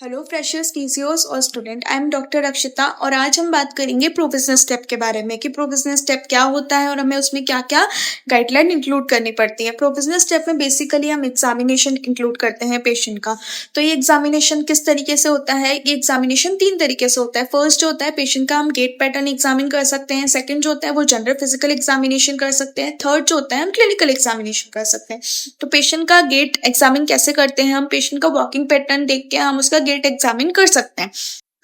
Hello freshers, physios और student. I am doctor Akshita और आज हम बात करेंगे प्रोविजनल स्टेप के बारे में कि प्रोविजनल स्टेप क्या होता है और हमें उसमें क्या क्या गाइडलाइन इंक्लूड करनी पड़ती है। प्रोविजनल स्टेप में बेसिकली हम एग्जामिनेशन इंक्लूड करते हैं पेशेंट का। तो ये एग्जामिनेशन किस तरीके से होता है? ये एग्जामिनेशन 3 तरीके से होता है। फर्स्ट जो होता है पेशेंट का हम गेट पैटर्न एग्जामिन कर सकते हैं। सेकेंड जो होता है वो जनरल फिजिकल एग्जामिनेशन कर सकते हैं। थर्ड जो होता है हम क्लिनिकल एग्जामिनेशन कर सकते हैं। तो पेशेंट का गेट एग्जामिन कैसे करते हैं? हम पेशेंट का वॉकिंग पैटर्न देख के हम उसका गेट एग्जामिन कर सकते हैं।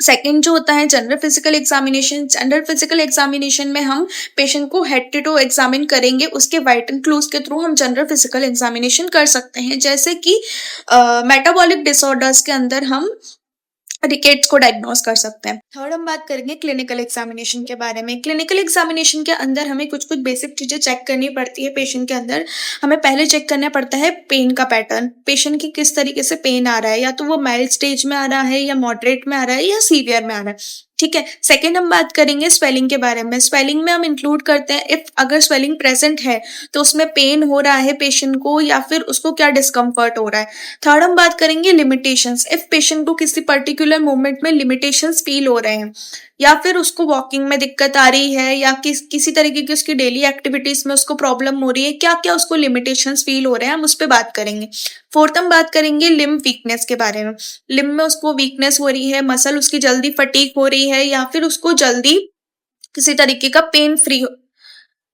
सेकेंड जो होता है general physical examination. General physical examination में हम पेशेंट को हेड टू टो एग्जामिन करेंगे। उसके वाइटल क्लूज के थ्रू हम जनरल फिजिकल एग्जामिनेशन कर सकते हैं, जैसे कि मेटाबॉलिक डिसऑर्डर्स के अंदर हम रिकेट्स को डायग्नोस कर सकते हैं। थर्ड हम बात करेंगे क्लिनिकल एग्जामिनेशन के बारे में। क्लिनिकल एग्जामिनेशन के अंदर हमें कुछ कुछ बेसिक चीजें चेक करनी पड़ती है पेशेंट के अंदर। हमें पहले चेक करना पड़ता है पेन का पैटर्न, पेशेंट की किस तरीके से पेन आ रहा है, या तो वो माइल्ड स्टेज में आ रहा है या मॉडरेट में आ रहा है या सीवियर में आ रहा है। ठीक है। सेकेंड हम बात करेंगे स्वेलिंग के बारे में। स्वेलिंग में हम इंक्लूड करते हैं इफ अगर स्वेलिंग प्रेजेंट है तो उसमें पेन हो रहा है पेशेंट को या फिर उसको क्या डिस्कम्फर्ट हो रहा है। थर्ड हम बात करेंगे लिमिटेशंस। इफ पेशेंट को किसी पर्टिकुलर मोमेंट में लिमिटेशंस फील हो रहे हैं या फिर उसको वॉकिंग में दिक्कत आ रही है या किसी तरीके की उसकी डेली एक्टिविटीज में उसको प्रॉब्लम हो रही है, क्या क्या उसको लिमिटेशंस फील हो रहे हैं, हम उस पर बात करेंगे। फोर्थ हम बात करेंगे लिम्ब वीकनेस के बारे में। लिम्ब में उसको वीकनेस हो रही है, मसल उसकी जल्दी फटीक हो रही है या फिर उसको जल्दी किसी तरीके का पेन फ्री